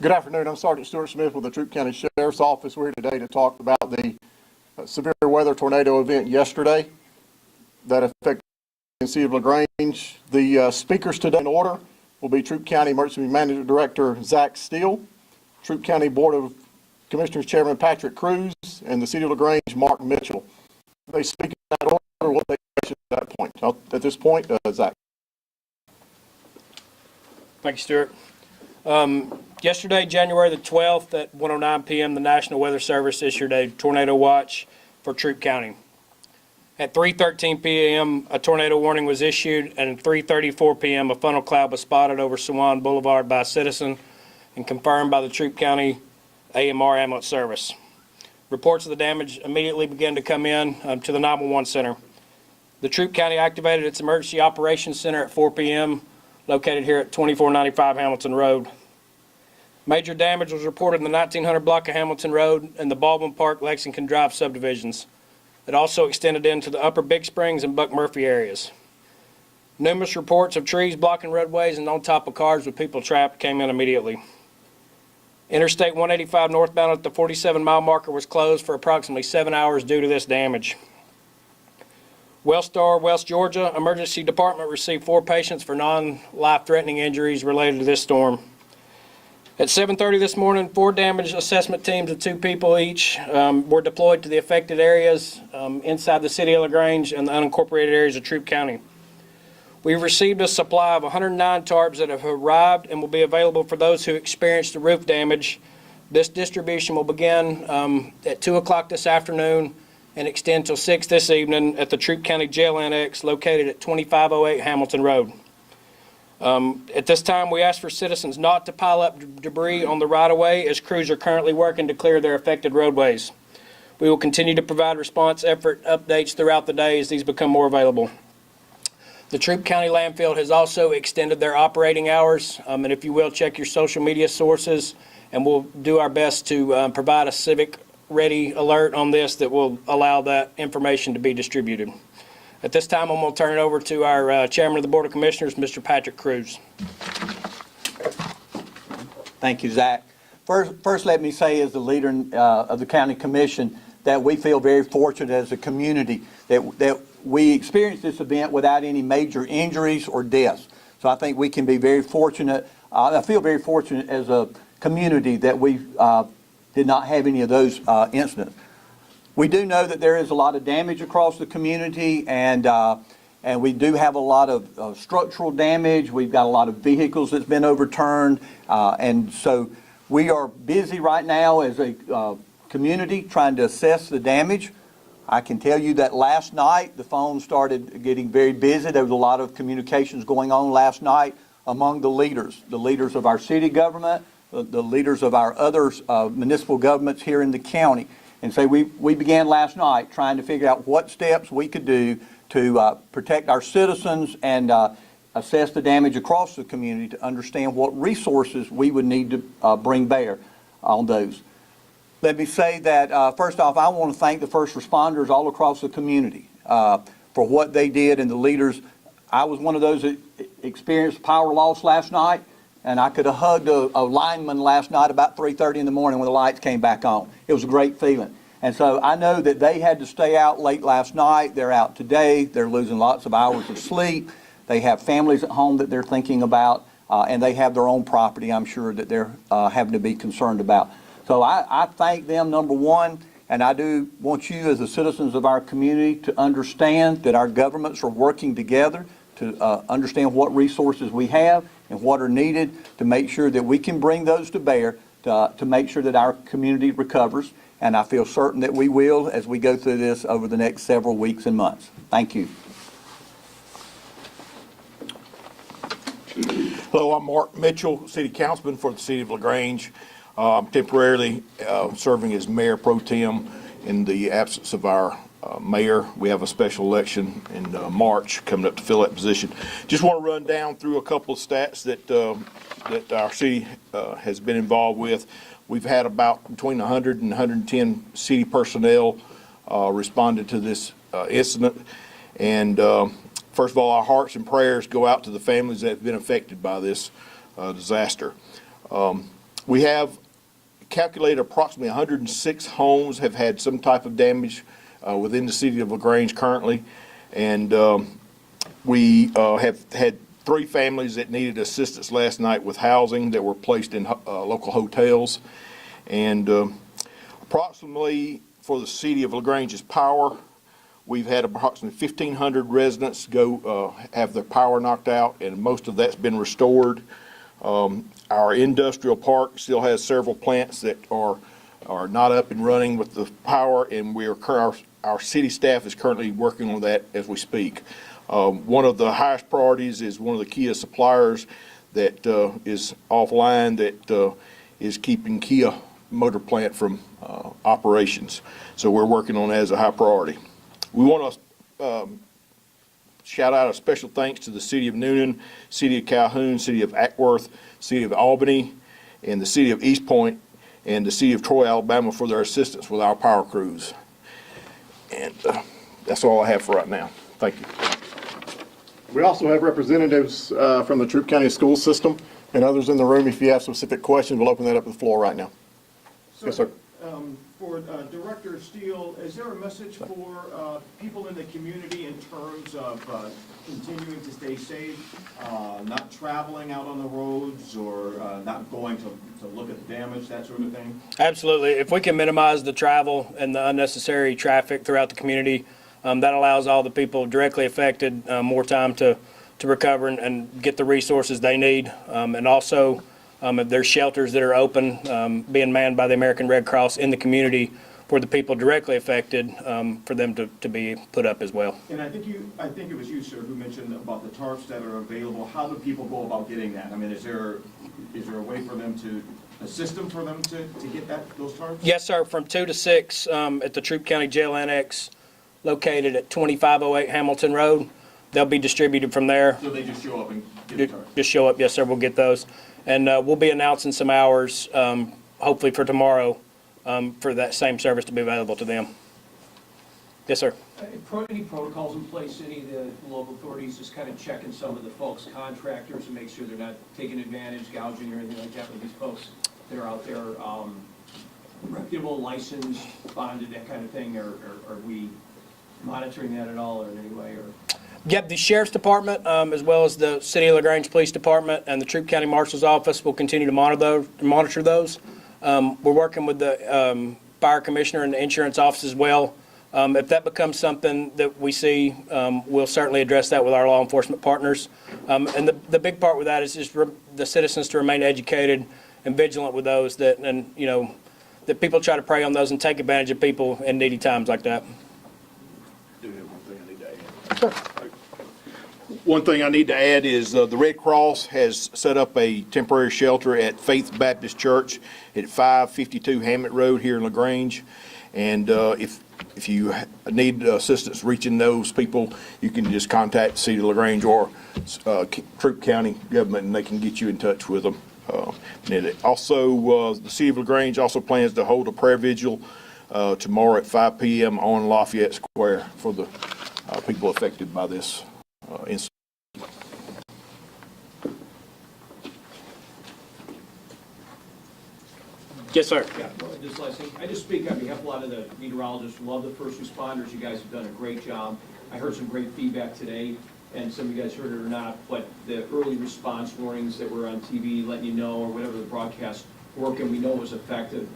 Good afternoon. I'm Sergeant Stuart Smith with the Troup County Sheriff's Office. We're here today to talk about the severe weather tornado event yesterday that affected the city of LaGrange. The speakers today in order will be Troup County Emergency Management Director Zach Steele, Troup County Board of Commissioners Chairman Patrick Cruz, and the city of LaGrange Mark Mitchell. They speak in that order. We'll take questions at that point. At this point, Zach. Thank you, Stuart. Yesterday, January the 12th at 1:09 p.m., the National Weather Service issued a tornado watch for Troup County. At 3:13 p.m., a tornado warning was issued, and at 3:34 p.m., a funnel cloud was spotted over Swan Boulevard by a citizen and confirmed by the Troup County AMR ambulance service. Reports of the damage immediately began to come in to the 911 center. The Troup County activated its Emergency Operations Center at 4 p.m., located here at 2495 Hamilton Road. Major damage was reported in the 1900 block of Hamilton Road and the Baldwin Park, Lexington Drive subdivisions. It also extended into the Upper Big Springs and Buck Murphy areas. Numerous reports of trees blocking roadways and on top of cars with people trapped came in immediately. Interstate 185 northbound at the 47-mile marker was closed for approximately 7 hours due to this damage. Wellstar, West Georgia Emergency Department received 4 patients for non-life-threatening injuries related to this storm. At 7:30 this morning, 4 damage assessment teams of 2 people each were deployed to the affected areas inside the city of LaGrange and the unincorporated areas of Troup County. We've received a supply of 109 tarps that have arrived and will be available for those who experienced the roof damage. This distribution will begin at 2 o'clock this afternoon and extend till 6 this evening at the Troup County Jail Annex located at 2508 Hamilton Road. At this time, we ask for citizens not to pile up debris on the right-of-way as crews are currently working to clear their affected roadways. We will continue to provide response effort updates throughout the day as these become more available. The Troup County landfill has also extended their operating hours, and if you will, check your social media sources, and we'll do our best to provide a civic-ready alert on this that will allow that information to be distributed. At this time, I'm going to turn it over to our Chairman of the Board of Commissioners, Mr. Patrick Cruz. Thank you, Zach. First, let me say as the leader of the County Commission that we feel very fortunate as a community that we experienced this event without any major injuries or deaths. So I think we can be very fortunate. I feel very fortunate as a community that we did not have any of those incidents. We do know that there is a lot of damage across the community, and we do have a lot of structural damage. We've got a lot of vehicles that's been overturned, and so we are busy right now as a community trying to assess the damage. I can tell you that last night the phone started getting very busy. There was a lot of communications going on last night among the leaders of our city government, the leaders of our other municipal governments here in the county. And so we began last night trying to figure out what steps we could do to protect our citizens and assess the damage across the community to understand what resources we would need to bring bear on those. Let me say that, first off, I want to thank the first responders all across the community for what they did, and the leaders. I was one of those that experienced power loss last night, and I could have hugged a lineman last night about 3:30 in the morning when the lights came back on. It was a great feeling. And so I know that they had to stay out late last night. They're out today. They're losing lots of hours of sleep. They have families at home that they're thinking about, and they have their own property, I'm sure, that they're having to be concerned about. So I thank them, number one, and I do want you as the citizens of our community to understand that our governments are working together to understand what resources we have and what are needed to make sure that we can bring those to bear to make sure that our community recovers. And I feel certain that we will as we go through this over the next several weeks and months. Thank you. Hello, I'm Mark Mitchell, City Councilman for the City of LaGrange. I'm temporarily serving as Mayor Pro Tem in the absence of our mayor. We have a special election in March coming up to fill that position. Just want to run down through a couple of stats that our city has been involved with. We've had about between 100 and 110 city personnel responded to this incident. And first of all, our hearts and prayers go out to the families that have been affected by this disaster. We have calculated approximately 106 homes have had some type of damage within the city of LaGrange currently. And we have had 3 families that needed assistance last night with housing that were placed in local hotels. And approximately for the city of LaGrange's power, we've had approximately 1,500 residents go have their power knocked out, and most of that's been restored. Our industrial park still has several plants that are not up and running with the power, and our city staff is currently working on that as we speak. One of the highest priorities is one of the Kia suppliers that is offline that is keeping Kia motor plant from operations. So we're working on that as a high priority. We want to shout out a special thanks to the City of Newnan, City of Calhoun, City of Ackworth, City of Albany, and the City of East Point, and the City of Troy, Alabama for their assistance with our power crews. And that's all I have for right now. Thank you. We also have representatives from the Troup County school system and others in the room. If you have specific questions, we'll open that up to the floor right now. Yes, sir. For Director Steele, is there a message for people in the community in terms of continuing to stay safe, not traveling out on the roads, or not going to look at the damage, that sort of thing? Absolutely. If we can minimize the travel and the unnecessary traffic throughout the community, that allows all the people directly affected more time to recover and get the resources they need. And also, if there's shelters that are open, being manned by the American Red Cross in the community for the people directly affected, for them to be put up as well. And I think it was you, sir, who mentioned about the tarps that are available. How do people go about getting that? I mean, is there a way for them a system for them to get those tarps? Yes, sir. From 2 to 6 at the Troup County Jail Annex, located at 2508 Hamilton Road. They'll be distributed from there. So they just show up and get the tarps? Just show up. Yes, sir. We'll get those. And we'll be announcing some hours, hopefully for tomorrow, for that same service to be available to them. Yes, sir. Any protocols in place, any of the local authorities just kind of checking some of the folks, contractors, to make sure they're not taking advantage, gouging or anything like that with these folks that are out there, reputable, licensed, bonded, that kind of thing? Or are we monitoring that at all or in any way? Or? Yep, the Sheriff's Department, as well as the City of LaGrange Police Department and the Troup County Marshal's Office will continue to monitor those. We're working with the Fire Commissioner and the Insurance Office as well. If that becomes something that we see, we'll certainly address that with our law enforcement partners. And the big part with that is just the citizens to remain educated and vigilant with those that people try to prey on those and take advantage of people in needy times like that. I do have one thing I need to add. One thing I need to add is the Red Cross has set up a temporary shelter at Faith Baptist Church at 552 Hammett Road here in LaGrange. And if you need assistance reaching those people, you can just contact the City of LaGrange or Troup County government, and they can get you in touch with them. Also, the City of LaGrange also plans to hold a prayer vigil tomorrow at 5 p.m. on Lafayette Square for the people affected by this incident. Yes, sir. Yeah, just last thing. I just speak on behalf of a lot of the meteorologists, love the first responders. You guys have done a great job. I heard some great feedback today, and some of you guys heard it or not, but the early response warnings that were on TV letting you know, or whatever the broadcast working, we know it was effective.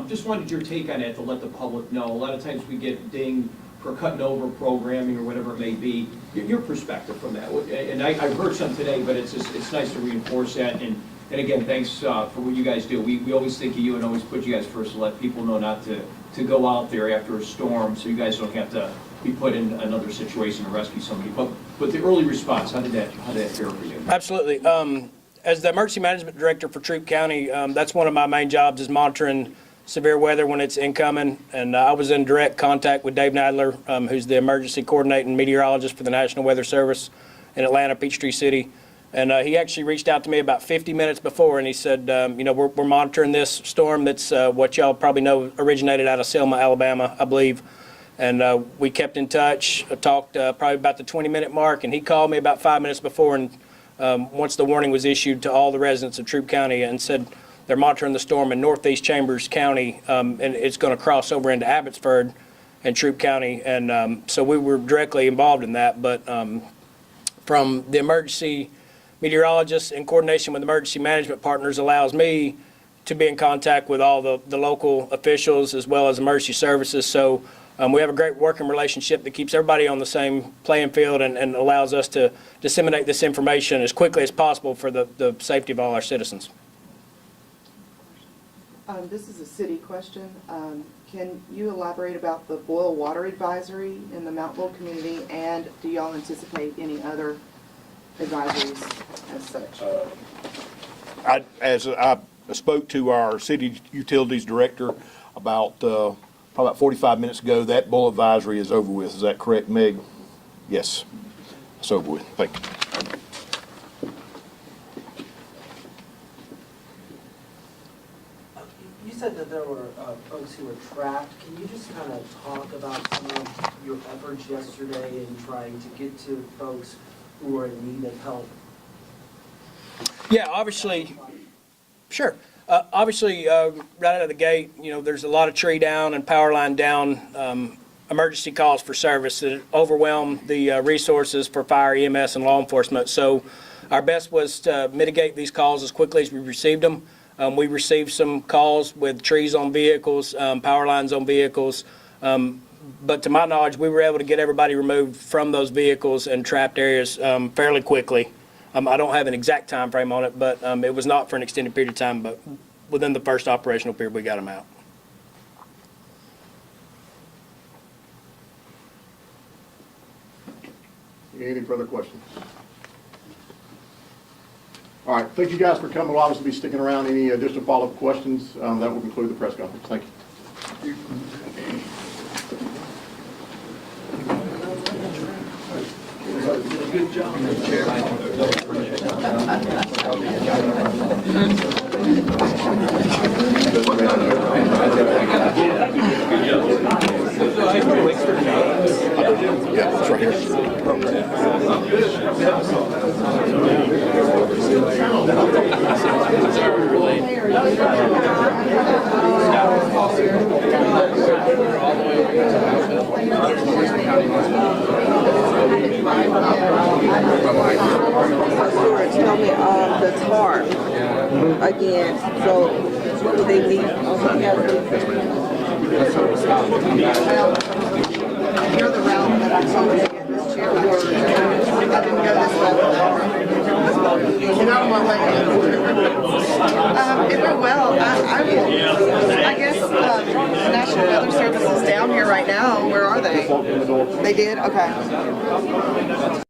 Just wanted your take on that to let the public know. A lot of times we get dinged for cutting over programming or whatever it may be. Your perspective from that. And I've heard some today, but it's nice to reinforce that. And again, thanks for what you guys do. We always think of you and always put you guys first to let people know not to go out there after a storm, so you guys don't have to be put in another situation to rescue somebody. But the early response, how did that fare for you? Absolutely. As the Emergency Management Director for Troup County, that's one of my main jobs is monitoring severe weather when it's incoming. And I was in direct contact with Dave Nadler, who's the Emergency Coordinating Meteorologist for the National Weather Service in Atlanta, Peachtree City. And he actually reached out to me about 50 minutes before, and he said, we're monitoring this storm that's what y'all probably know originated out of Selma, Alabama, I believe. And we kept in touch, talked probably about the 20-minute mark, and he called me about 5 minutes before, and once the warning was issued to all the residents of Troup County, and said, they're monitoring the storm in northeast Chambers County, and it's going to cross over into Abbotsford and Troup County, and so we were directly involved in that. But from the emergency meteorologist in coordination with emergency management partners allows me to be in contact with all the local officials as well as emergency services. So we have a great working relationship that keeps everybody on the same playing field and allows us to disseminate this information as quickly as possible for the safety of all our citizens. This is a city question. Can you elaborate about the boil water advisory in the Mount Bull community, and do y'all anticipate any other advisories as such? As I spoke to our city utilities director about, probably about 45 minutes ago, that bull advisory is over with. Is that correct, Meg? Yes, it's over with. Thank you. You said that there were folks who were trapped. Can you just kind of talk about some of your efforts yesterday in trying to get to folks who are in need of help? Yeah, obviously, sure. Obviously, right out of the gate, there's a lot of tree down and power line down, emergency calls for service that overwhelm the resources for fire, EMS, and law enforcement. So our best was to mitigate these calls as quickly as we received them. We received some calls with trees on vehicles, power lines on vehicles. But to my knowledge, we were able to get everybody removed from those vehicles and trapped areas fairly quickly. I don't have an exact time frame on it, but it was not for an extended period of time, but within the first operational period, we got them out. Any further questions? All right, thank you guys for coming. We'll obviously be sticking around. Any additional follow-up questions, that will conclude the press conference. Thank you. Good job. Yeah, that's right Tell me the tarp again. So what would they need? You're the route that I told you to get this chair. I didn't go this way. Get out of my way. It went well. I guess the National Weather Service is down here right now. Where are they? They did? Okay.